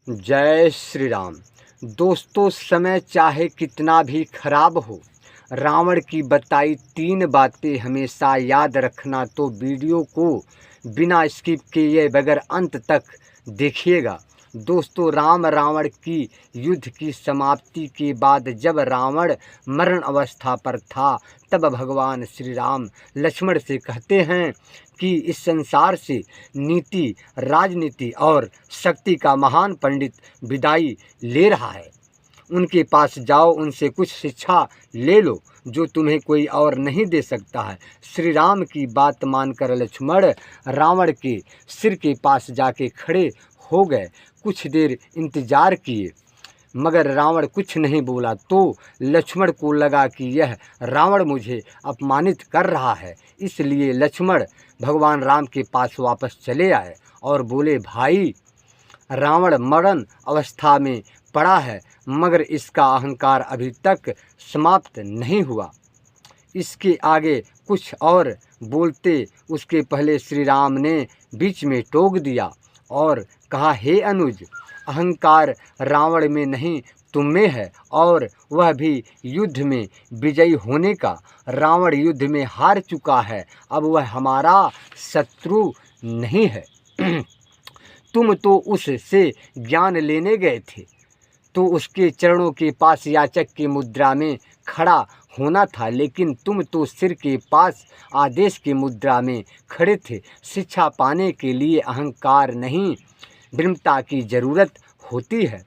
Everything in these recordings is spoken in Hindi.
जय श्री राम। दोस्तों, समय चाहे कितना भी खराब हो, रावण की बताई 3 बातें हमेशा याद रखना। तो वीडियो को बिना स्किप किए बगैर अंत तक देखिएगा। दोस्तों, राम रावण की युद्ध की समाप्ति के बाद जब रावण मरण अवस्था पर था, तब भगवान श्री राम लक्ष्मण से कहते हैं कि इस संसार से नीति, राजनीति और शक्ति का महान पंडित विदाई ले रहा है। उनके पास जाओ, उनसे कुछ शिक्षा ले लो जो तुम्हें कोई और नहीं दे सकता है। श्री राम की बात मानकर लक्ष्मण रावण के सिर के पास जाके खड़े हो गए। कुछ देर इंतजार किए मगर रावण कुछ नहीं बोला। तो लक्ष्मण को लगा कि यह रावण मुझे अपमानित कर रहा है, इसलिए लक्ष्मण भगवान राम के पास वापस चले आए और बोले, भाई, रावण मरण अवस्था में पड़ा है मगर इसका अहंकार अभी तक समाप्त नहीं हुआ। इसके आगे कुछ और बोलते उसके पहले श्री राम ने बीच में टोक दिया और कहा, हे अनुज, अहंकार रावण में नहीं तुम में है, और वह भी युद्ध में विजयी होने का। रावण युद्ध में हार चुका है, अब वह हमारा शत्रु नहीं है। तुम तो उससे ज्ञान लेने गए थे, तो उसके चरणों के पास याचक की मुद्रा में खड़ा होना था, लेकिन तुम तो सिर के पास आदेश की मुद्रा में खड़े थे। शिक्षा पाने के लिए अहंकार नहीं, विनम्रता की जरूरत होती है।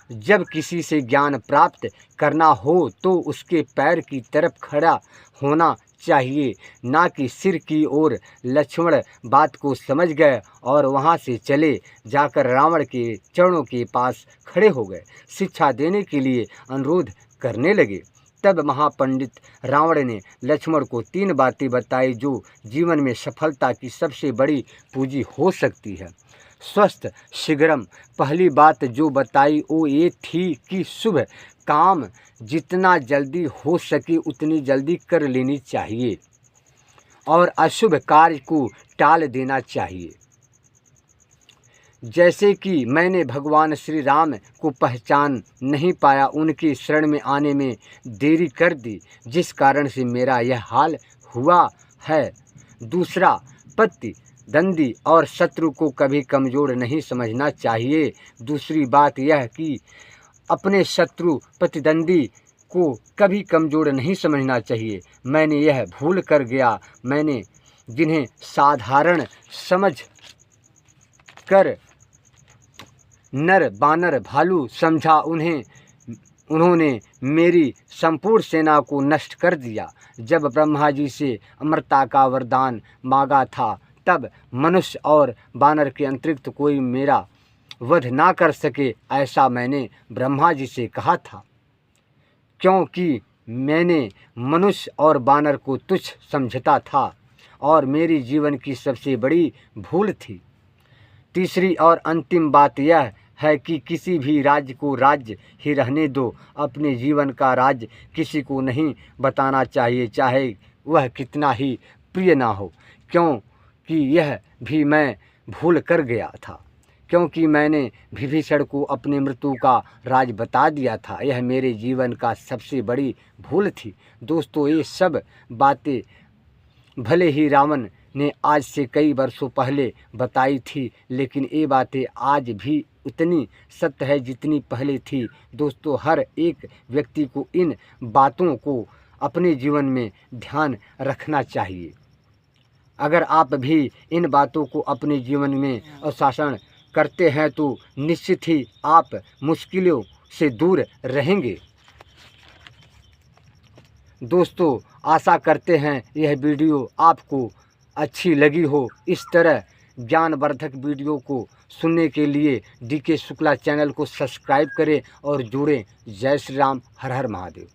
जब किसी से ज्ञान प्राप्त करना हो तो उसके पैर की तरफ खड़ा होना चाहिए, ना कि सिर की ओर। लक्ष्मण बात को समझ गए और वहां से चले जाकर रावण के चरणों के पास खड़े हो गए, शिक्षा देने के लिए अनुरोध करने लगे। तब महापंडित रावण ने लक्ष्मण को 3 बातें बताई जो जीवन में सफलता की सबसे बड़ी पूंजी हो सकती है। स्वस्थ शीघ्रम, पहली बात जो बताई वो ये थी कि शुभ काम जितना जल्दी हो सके उतनी जल्दी कर लेनी चाहिए और अशुभ कार्य को टाल देना चाहिए। जैसे कि मैंने भगवान श्री राम को पहचान नहीं पाया, उनके शरण में आने में देरी कर दी, जिस कारण से मेरा यह हाल हुआ है। दूसरा, प्रतिद्वंदी और शत्रु को कभी कमज़ोर नहीं समझना चाहिए। दूसरी बात यह कि अपने शत्रु प्रतिद्वंदी को कभी कमज़ोर नहीं समझना चाहिए। मैंने यह भूल कर गया। मैंने जिन्हें साधारण समझ कर नर बानर भालू समझा, उन्होंने मेरी संपूर्ण सेना को नष्ट कर दिया। जब ब्रह्मा जी से अमरता का वरदान मांगा था, तब मनुष्य और बानर के अतिरिक्त कोई मेरा वध ना कर सके, ऐसा मैंने ब्रह्मा जी से कहा था, क्योंकि मैंने मनुष्य और बानर को तुच्छ समझता था और मेरी जीवन की सबसे बड़ी भूल थी। तीसरी और अंतिम बात यह है कि किसी भी राज्य को राज्य ही रहने दो। अपने जीवन का राज किसी को नहीं बताना चाहिए, चाहे वह कितना ही प्रिय ना हो। क्योंकि यह भी मैं भूल कर गया था, क्योंकि मैंने विभीषण को अपने मृत्यु का राज बता दिया था। यह मेरे जीवन का सबसे बड़ी भूल थी। दोस्तों, ये सब बातें भले ही रावण ने आज से कई वर्षों पहले बताई थी, लेकिन ये बातें आज भी उतनी सत्य है जितनी पहले थी। दोस्तों, हर एक व्यक्ति को इन बातों को अपने जीवन में ध्यान रखना चाहिए। अगर आप भी इन बातों को अपने जीवन में अनुशासन करते हैं तो निश्चित ही आप मुश्किलों से दूर रहेंगे। दोस्तों, आशा करते हैं यह वीडियो आपको अच्छी लगी हो। इस तरह ज्ञानवर्धक वीडियो को सुनने के लिए DK शुक्ला चैनल को सब्सक्राइब करें और जुड़ें। जय श्री राम, हर हर महादेव।